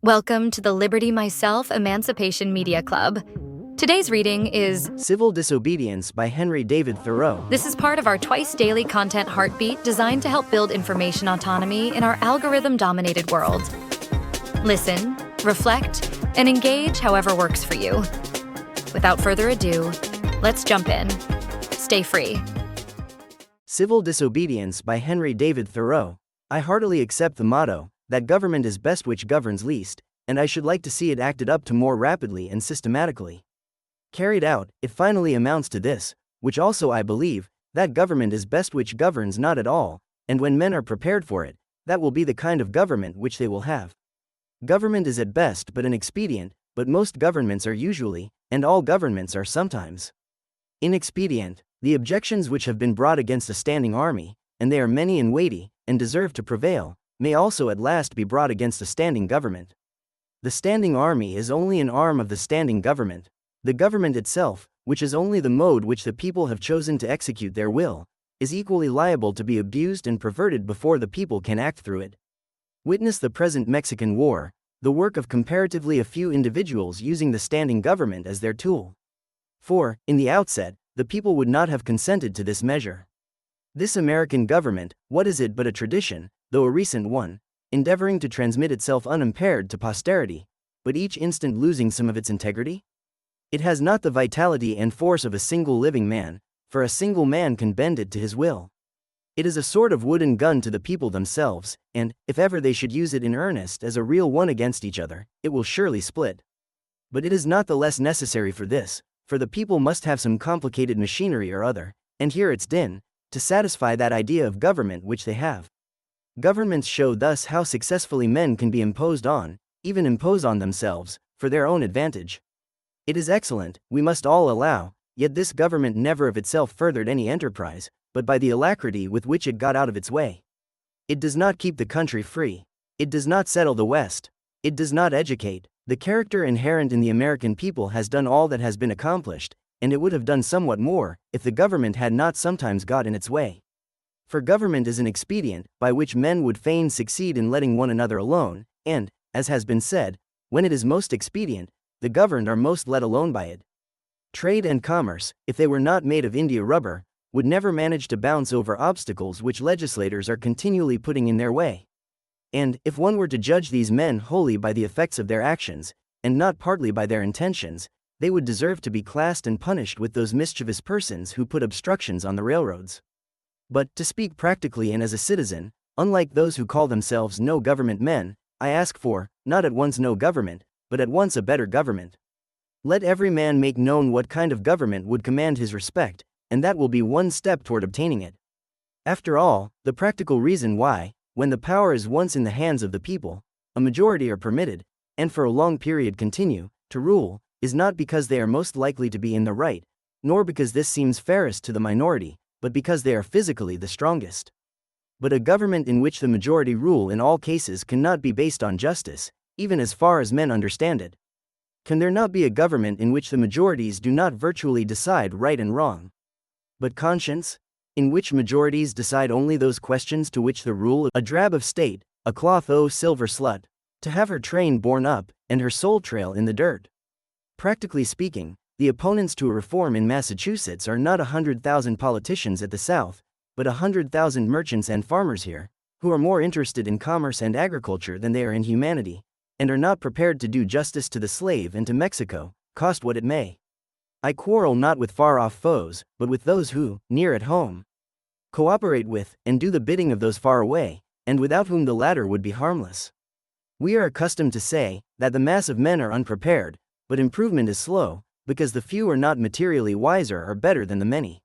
Welcome to the Liberty Myself Emancipation Media Club. Today's reading is Civil Disobedience by Henry David Thoreau. This is part of our twice-daily content heartbeat designed to help build information autonomy in our algorithm-dominated world. Listen, reflect, and engage however works for you. Without further ado, let's jump in. Stay free. Civil Disobedience by Henry David Thoreau. I heartily accept the motto, that government is best which governs least, and I should like to see it acted up to more rapidly and systematically. Carried out, it finally amounts to this, which also I believe, that government is best which governs not at all, and when men are prepared for it, that will be the kind of government which they will have. Government is at best but an expedient, but most governments are usually, and all governments are sometimes, inexpedient. The objections which have been brought against a standing army, and they are many and weighty, and deserve to prevail, may also at last be brought against a standing government. The standing army is only an arm of the standing government. The government itself, which is only the mode which the people have chosen to execute their will, is equally liable to be abused and perverted before the people can act through it. Witness the present Mexican War, the work of comparatively a few individuals using the standing government as their tool. For, in the outset, the people would not have consented to this measure. This American government, what is it but a tradition, though a recent one, endeavoring to transmit itself unimpaired to posterity, but each instant losing some of its integrity? It has not the vitality and force of a single living man, for a single man can bend it to his will. It is a sort of wooden gun to the people themselves, and, if ever they should use it in earnest as a real one against each other, it will surely split. But it is not the less necessary for this, for the people must have some complicated machinery or other, and hear its din, to satisfy that idea of government which they have. Governments show thus how successfully men can be imposed on, even impose on themselves, for their own advantage. It is excellent, we must all allow, yet this government never of itself furthered any enterprise, but by the alacrity with which it got out of its way. It does not keep the country free. It does not settle the West. It does not educate. The character inherent in the American people has done all that has been accomplished, and it would have done somewhat more, if the government had not sometimes got in its way. For government is an expedient, by which men would fain succeed in letting one another alone, and, as has been said, when it is most expedient, the governed are most let alone by it. Trade and commerce, if they were not made of India rubber, would never manage to bounce over obstacles which legislators are continually putting in their way. And, if one were to judge these men wholly by the effects of their actions, and not partly by their intentions, they would deserve to be classed and punished with those mischievous persons who put obstructions on the railroads. But, to speak practically and as a citizen, unlike those who call themselves no government men, I ask for, not at once no government, but at once a better government. Let every man make known what kind of government would command his respect, and that will be one step toward obtaining it. After all, the practical reason why, when the power is once in the hands of the people, a majority are permitted, and for a long period continue, to rule, is not because they are most likely to be in the right, nor because this seems fairest to the minority, but because they are physically the strongest. But a government in which the majority rule in all cases cannot be based on justice, even as far as men understand it. Can there not be a government in which the majorities do not virtually decide right and wrong, but conscience? In which majorities decide only those questions to which the rule, a drab of state, a cloth o silver slut, to have her train borne up, and her soul trail in the dirt. Practically speaking, the opponents to a reform in Massachusetts are not 100,000 politicians at the South, but 100,000 merchants and farmers here, who are more interested in commerce and agriculture than they are in humanity, and are not prepared to do justice to the slave and to Mexico, cost what it may. I quarrel not with far-off foes, but with those who, near at home, cooperate with, and do the bidding of those far away, and without whom the latter would be harmless. We are accustomed to say, that the mass of men are unprepared, but improvement is slow, because the few are not materially wiser or better than the many.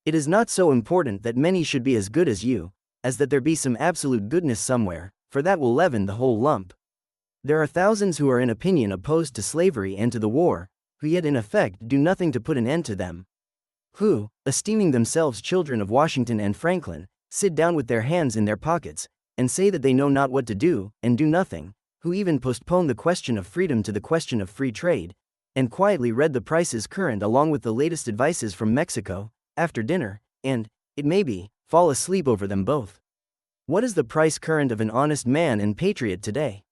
It is not so important that many should be as good as you, as that there be some absolute goodness somewhere, for that will leaven the whole lump. There are thousands who are in opinion opposed to slavery and to the war, who yet in effect do nothing to put an end to them. Who, esteeming themselves children of Washington and Franklin, sit down with their hands in their pockets, and say that they know not what to do, and do nothing, who even postpone the question of freedom to the question of free trade, and quietly read the prices current along with the latest advices from Mexico, after dinner, and, it may be, fall asleep over them both. What is the price current of an honest man and patriot today?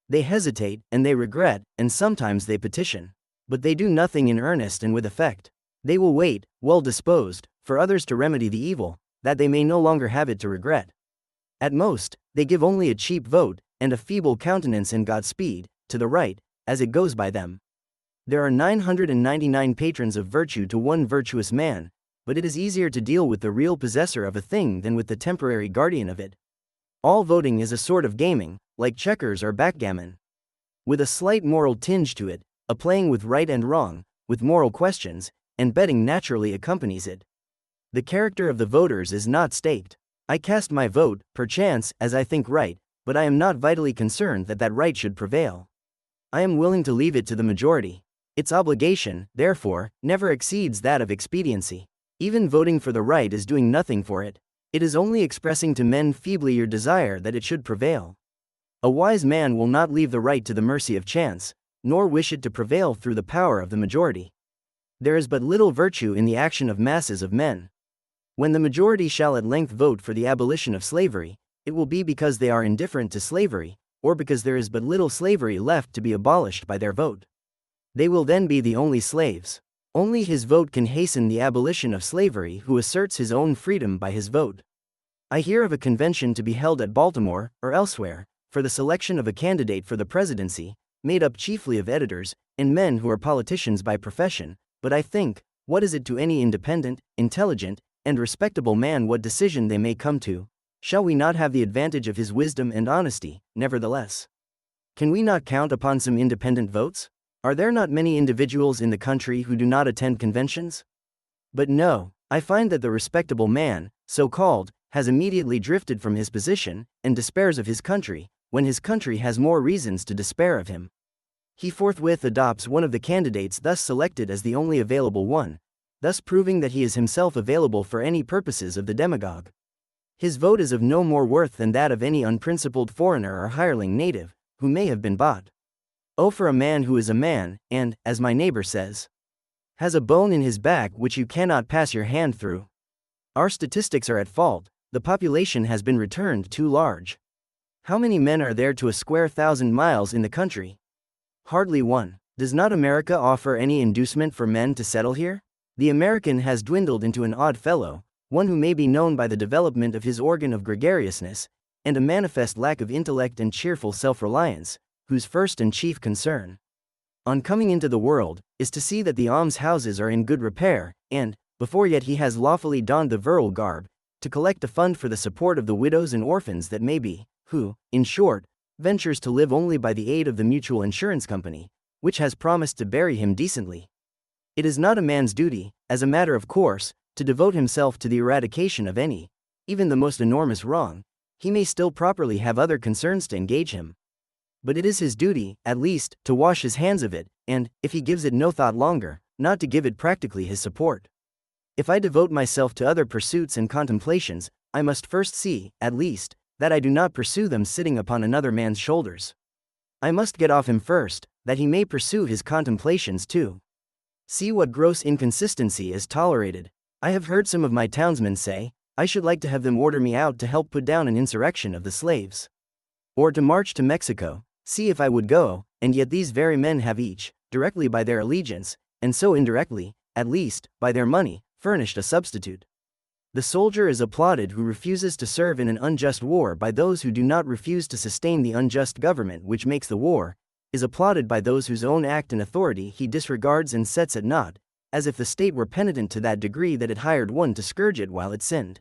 They hesitate, and they regret, and sometimes they petition. But they do nothing in earnest and with effect. They will wait, well disposed, for others to remedy the evil, that they may no longer have it to regret. At most, they give only a cheap vote, and a feeble countenance and Godspeed, to the right, as it goes by them. There are 999 patrons of virtue to one virtuous man, but it is easier to deal with the real possessor of a thing than with the temporary guardian of it. All voting is a sort of gaming, like checkers or backgammon. With a slight moral tinge to it, a playing with right and wrong, with moral questions, and betting naturally accompanies it. The character of the voters is not staked. I cast my vote, perchance, as I think right, but I am not vitally concerned that that right should prevail. I am willing to leave it to the majority. Its obligation, therefore, never exceeds that of expediency. Even voting for the right is doing nothing for it. It is only expressing to men feebly your desire that it should prevail. A wise man will not leave the right to the mercy of chance, nor wish it to prevail through the power of the majority. There is but little virtue in the action of masses of men. When the majority shall at length vote for the abolition of slavery, it will be because they are indifferent to slavery, or because there is but little slavery left to be abolished by their vote. They will then be the only slaves. Only his vote can hasten the abolition of slavery who asserts his own freedom by his vote. I hear of a convention to be held at Baltimore, or elsewhere, for the selection of a candidate for the presidency, made up chiefly of editors, and men who are politicians by profession, but I think, what is it to any independent, intelligent, and respectable man what decision they may come to? Shall we not have the advantage of his wisdom and honesty, nevertheless? Can we not count upon some independent votes? Are there not many individuals in the country who do not attend conventions? But no, I find that the respectable man, so-called, has immediately drifted from his position, and despairs of his country, when his country has more reasons to despair of him. He forthwith adopts one of the candidates thus selected as the only available one, thus proving that he is himself available for any purposes of the demagogue. His vote is of no more worth than that of any unprincipled foreigner or hireling native, who may have been bought. Oh, for a man who is a man, and, as my neighbor says, has a bone in his back which you cannot pass your hand through. Our statistics are at fault. The population has been returned too large. How many men are there to a square 1,000 miles in the country? Hardly one. Does not America offer any inducement for men to settle here? The American has dwindled into an odd fellow, one who may be known by the development of his organ of gregariousness, and a manifest lack of intellect and cheerful self-reliance, whose first and chief concern, on coming into the world, is to see that the almshouses are in good repair, and, before yet he has lawfully donned the virile garb, to collect a fund for the support of the widows and orphans that may be, who, in short, ventures to live only by the aid of the mutual insurance company, which has promised to bury him decently. It is not a man's duty, as a matter of course, to devote himself to the eradication of any, even the most enormous wrong. He may still properly have other concerns to engage him. But it is his duty, at least, to wash his hands of it, and, if he gives it no thought longer, not to give it practically his support. If I devote myself to other pursuits and contemplations, I must first see, at least, that I do not pursue them sitting upon another man's shoulders. I must get off him first, that he may pursue his contemplations too. See what gross inconsistency is tolerated. I have heard some of my townsmen say, I should like to have them order me out to help put down an insurrection of the slaves, or to march to Mexico, see if I would go, and yet these very men have each, directly by their allegiance, and so indirectly, at least, by their money, furnished a substitute. The soldier is applauded who refuses to serve in an unjust war by those who do not refuse to sustain the unjust government which makes the war, is applauded by those whose own act and authority he disregards and sets at naught, as if the state were penitent to that degree that it hired one to scourge it while it sinned,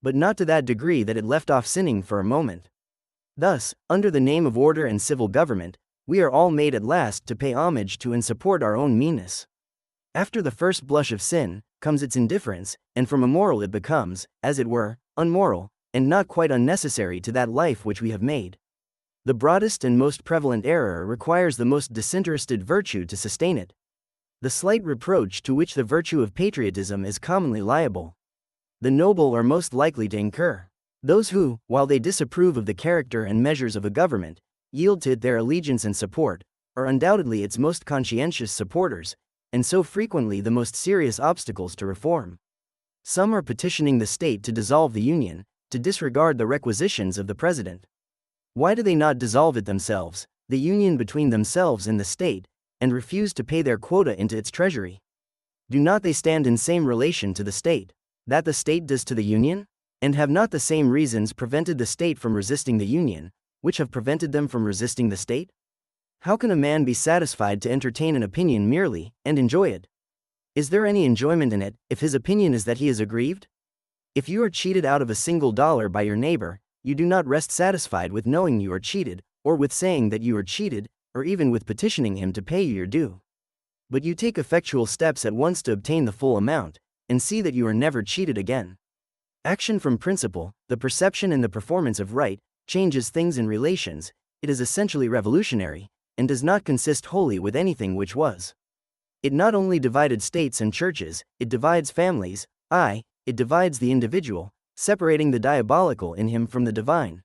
but not to that degree that it left off sinning for a moment. Thus, under the name of order and civil government, we are all made at last to pay homage to and support our own meanness. After the first blush of sin, comes its indifference, and from immoral it becomes, as it were, unmoral, and not quite unnecessary to that life which we have made. The broadest and most prevalent error requires the most disinterested virtue to sustain it. The slight reproach to which the virtue of patriotism is commonly liable, the noble are most likely to incur. Those who, while they disapprove of the character and measures of a government, yield to it their allegiance and support, are undoubtedly its most conscientious supporters, and so frequently the most serious obstacles to reform. Some are petitioning the state to dissolve the Union, to disregard the requisitions of the President. Why do they not dissolve it themselves? the union between themselves and the state, and refuse to pay their quota into its treasury? Do not they stand in same relation to the state that the state does to the union? And have not the same reasons prevented the state from resisting the union, which have prevented them from resisting the state? How can a man be satisfied to entertain an opinion merely, and enjoy it? Is there any enjoyment in it, if his opinion is that he is aggrieved? If you are cheated out of a single dollar by your neighbor, you do not rest satisfied with knowing you are cheated, or with saying that you are cheated, or even with petitioning him to pay you your due. But you take effectual steps at once to obtain the full amount, and see that you are never cheated again. Action from principle, the perception and the performance of right, changes things in relations. It is essentially revolutionary, and does not consist wholly with anything which was. It not only divided states and churches, it divides families, it divides the individual, separating the diabolical in him from the divine.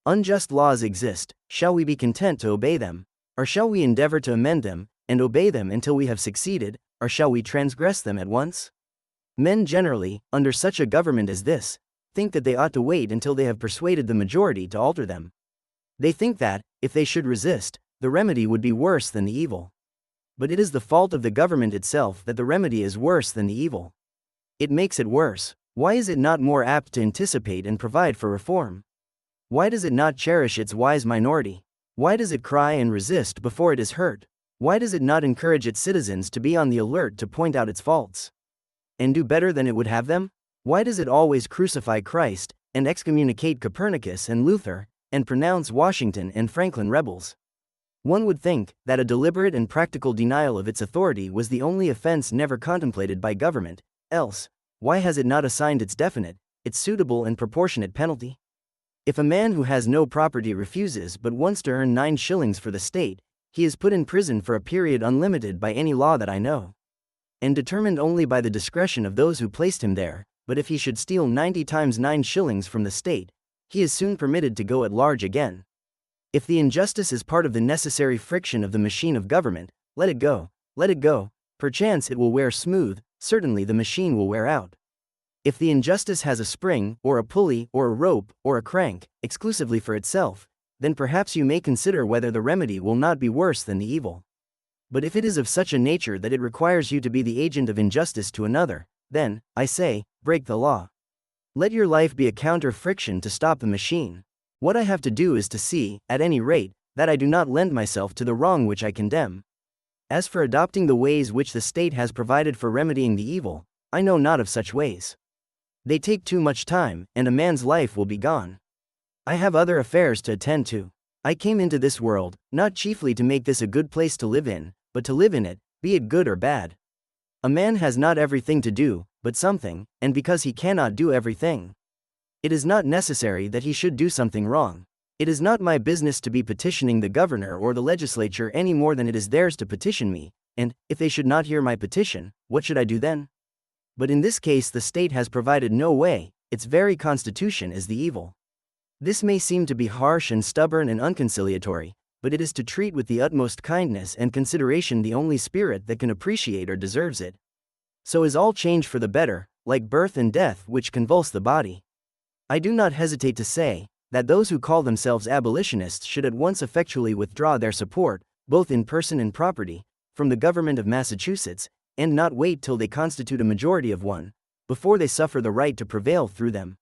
Unjust laws exist. Shall we be content to obey them? Or shall we endeavor to amend them, and obey them until we have succeeded, or shall we transgress them at once? Men generally, under such a government as this, think that they ought to wait until they have persuaded the majority to alter them. They think that, if they should resist, the remedy would be worse than the evil. But it is the fault of the government itself that the remedy is worse than the evil. It makes it worse. Why is it not more apt to anticipate and provide for reform? Why does it not cherish its wise minority? Why does it cry and resist before it is hurt? Why does it not encourage its citizens to be on the alert to point out its faults, and do better than it would have them? Why does it always crucify Christ, and excommunicate Copernicus and Luther, and pronounce Washington and Franklin rebels? One would think that a deliberate and practical denial of its authority was the only offense never contemplated by government. Else, why has it not assigned its definite, its suitable and proportionate penalty? If a man who has no property refuses but wants to earn 9 shillings for the state, he is put in prison for a period unlimited by any law that I know, and determined only by the discretion of those who placed him there. But if he should steal 90 times 9 shillings from the state, he is soon permitted to go at large again. If the injustice is part of the necessary friction of the machine of government, let it go, let it go. Perchance it will wear smooth, certainly the machine will wear out. If the injustice has a spring, or a pulley, or a rope, or a crank, exclusively for itself, then perhaps you may consider whether the remedy will not be worse than the evil. But if it is of such a nature that it requires you to be the agent of injustice to another, then, I say, break the law. Let your life be a counter-friction to stop the machine. What I have to do is to see, at any rate, that I do not lend myself to the wrong which I condemn. As for adopting the ways which the state has provided for remedying the evil, I know not of such ways. They take too much time, and a man's life will be gone. I have other affairs to attend to. I came into this world, not chiefly to make this a good place to live in, but to live in it, be it good or bad. A man has not everything to do, but something, and because he cannot do everything, it is not necessary that he should do something wrong. It is not my business to be petitioning the governor or the legislature any more than it is theirs to petition me, and, if they should not hear my petition, what should I do then? But in this case the state has provided no way, its very constitution is the evil. This may seem to be harsh and stubborn and unconciliatory, but it is to treat with the utmost kindness and consideration the only spirit that can appreciate or deserves it. So is all change for the better, like birth and death which convulse the body. I do not hesitate to say that those who call themselves abolitionists should at once effectually withdraw their support, both in person and property, from the government of Massachusetts, and not wait till they constitute a majority of one, before they suffer the right to prevail through them.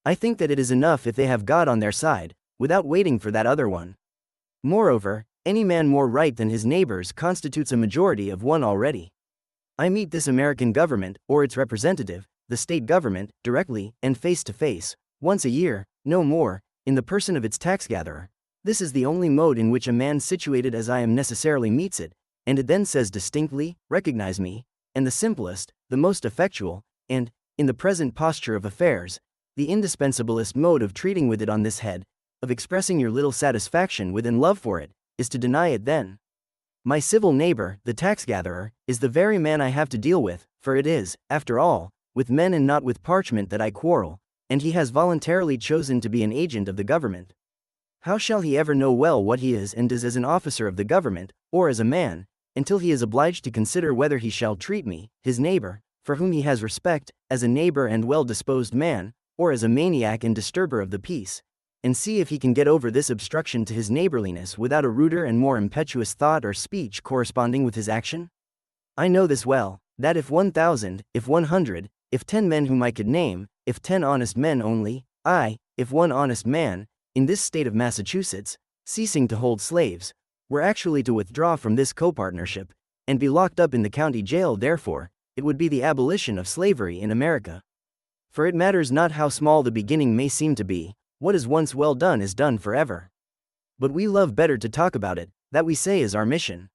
I think that it is enough if they have God on their side, without waiting for that other one. Moreover, any man more right than his neighbors constitutes a majority of one already. I meet this American government, or its representative, the state government, directly, and face to face, once a year, no more, in the person of its tax gatherer. This is the only mode in which a man situated as I am necessarily meets it, and it then says distinctly, recognize me, and the simplest, the most effectual, and, in the present posture of affairs, the indispensablest mode of treating with it on this head, of expressing your little satisfaction within love for it, is to deny it then. My civil neighbor, the tax gatherer, is the very man I have to deal with, for it is, after all, with men and not with parchment that I quarrel, and he has voluntarily chosen to be an agent of the government. How shall he ever know well what he is and does as an officer of the government, or as a man, until he is obliged to consider whether he shall treat me, his neighbor, for whom he has respect, as a neighbor and well-disposed man, or as a maniac and disturber of the peace, and see if he can get over this obstruction to his neighborliness without a ruder and more impetuous thought or speech corresponding with his action? I know this well, that if 1,000, if 100, if 10 men whom I could name, if 10 honest men only, if one honest man, in this state of Massachusetts, ceasing to hold slaves, were actually to withdraw from this copartnership, and be locked up in the county jail, therefore, it would be the abolition of slavery in America. For it matters not how small the beginning may seem to be, what is once well done is done forever. But we love better to talk about it, that we say is our mission.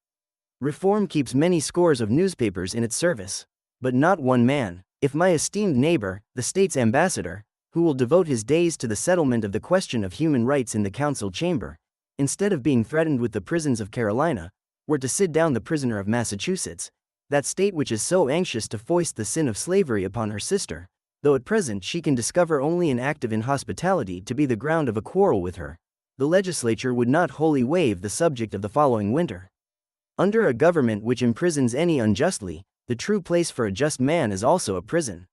Reform keeps many scores of newspapers in its service, but not one man, if my esteemed neighbor, the state's ambassador, who will devote his days to the settlement of the question of human rights in the council chamber, instead of being threatened with the prisons of Carolina, were to sit down the prisoner of Massachusetts, that state which is so anxious to foist the sin of slavery upon her sister, though at present she can discover only an act of inhospitality to be the ground of a quarrel with her, the legislature would not wholly waive the subject of the following winter. Under a government which imprisons any unjustly, the true place for a just man is also a prison.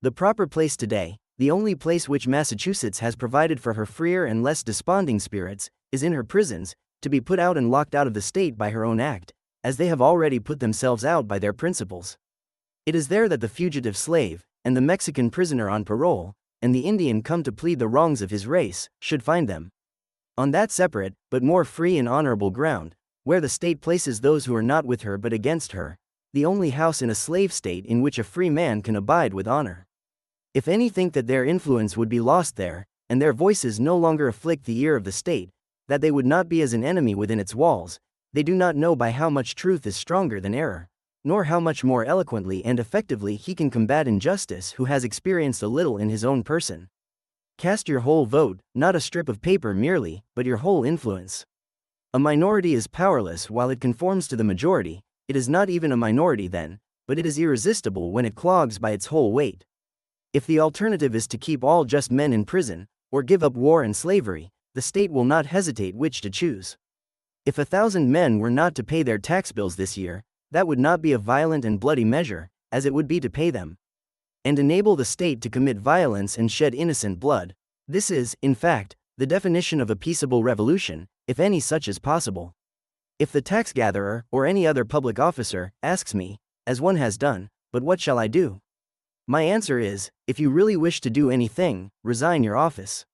The proper place today, the only place which Massachusetts has provided for her freer and less desponding spirits, is in her prisons, to be put out and locked out of the state by her own act, as they have already put themselves out by their principles. It is there that the fugitive slave, and the Mexican prisoner on parole, and the Indian come to plead the wrongs of his race, should find them. On that separate, but more free and honorable ground, where the state places those who are not with her but against her, the only house in a slave state in which a free man can abide with honor. If any think that their influence would be lost there, and their voices no longer afflict the ear of the state, that they would not be as an enemy within its walls, they do not know by how much truth is stronger than error, nor how much more eloquently and effectively he can combat injustice who has experienced a little in his own person. Cast your whole vote, not a strip of paper merely, but your whole influence. A minority is powerless while it conforms to the majority. It is not even a minority then, but it is irresistible when it clogs by its whole weight. If the alternative is to keep all just men in prison, or give up war and slavery, the state will not hesitate which to choose. If 1,000 men were not to pay their tax bills this year, that would not be a violent and bloody measure, as it would be to pay them, and enable the state to commit violence and shed innocent blood. This is, in fact, the definition of a peaceable revolution, if any such is possible. If the tax gatherer, or any other public officer, asks me, as one has done, "But what shall I do?" my answer is, if you really wish to do anything, resign your office.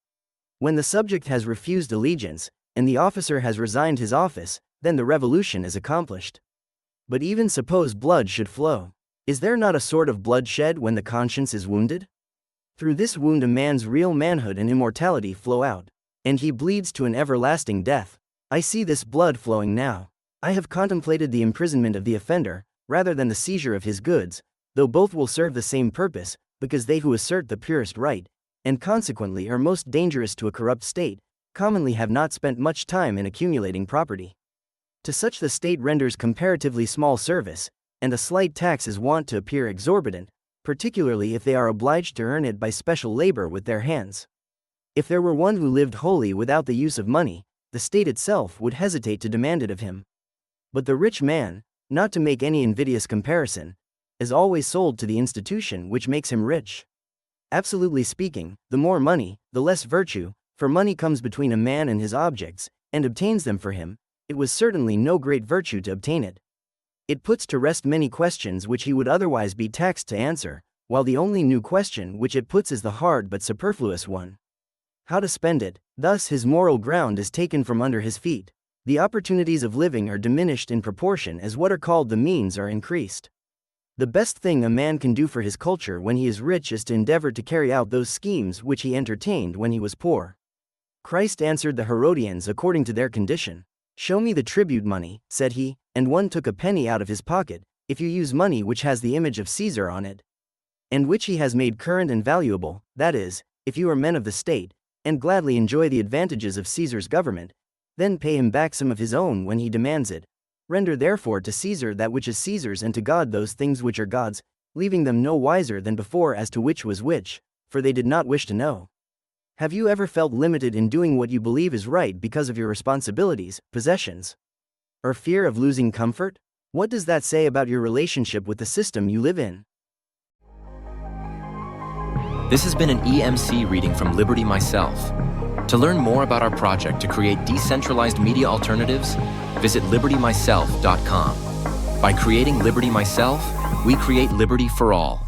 When the subject has refused allegiance, and the officer has resigned his office, then the revolution is accomplished. But even suppose blood should flow. Is there not a sort of bloodshed when the conscience is wounded? Through this wound a man's real manhood and immortality flow out, and he bleeds to an everlasting death. I see this blood flowing now. I have contemplated the imprisonment of the offender, rather than the seizure of his goods, though both will serve the same purpose, because they who assert the purest right, and consequently are most dangerous to a corrupt state, commonly have not spent much time in accumulating property. To such the state renders comparatively small service, and a slight tax is wont to appear exorbitant, particularly if they are obliged to earn it by special labor with their hands. If there were one who lived wholly without the use of money, the state itself would hesitate to demand it of him. But the rich man, not to make any invidious comparison, is always sold to the institution which makes him rich. Absolutely speaking, the more money, the less virtue, for money comes between a man and his objects, and obtains them for him. It was certainly no great virtue to obtain it. It puts to rest many questions which he would otherwise be taxed to answer, while the only new question which it puts is the hard but superfluous one: how to spend it. Thus his moral ground is taken from under his feet. The opportunities of living are diminished in proportion as what are called the means are increased. The best thing a man can do for his culture when he is rich is to endeavor to carry out those schemes which he entertained when he was poor. Christ answered the Herodians according to their condition. "Show me the tribute money," said he, and one took a penny out of his pocket. "If you use money which has the image of Caesar on it, and which he has made current and valuable, that is, if you are men of the state, and gladly enjoy the advantages of Caesar's government, then pay him back some of his own when he demands it. Render therefore to Caesar that which is Caesar's, and to God those things which are God's, leaving them no wiser than before as to which was which, for they did not wish to know." Have you ever felt limited in doing what you believe is right because of your responsibilities, possessions, or fear of losing comfort? What does that say about your relationship with the system you live in? This has been an EMC reading from Liberty Myself. To learn more about our project to create decentralized media alternatives, visit libertymyself.com. By creating Liberty Myself, we create liberty for all.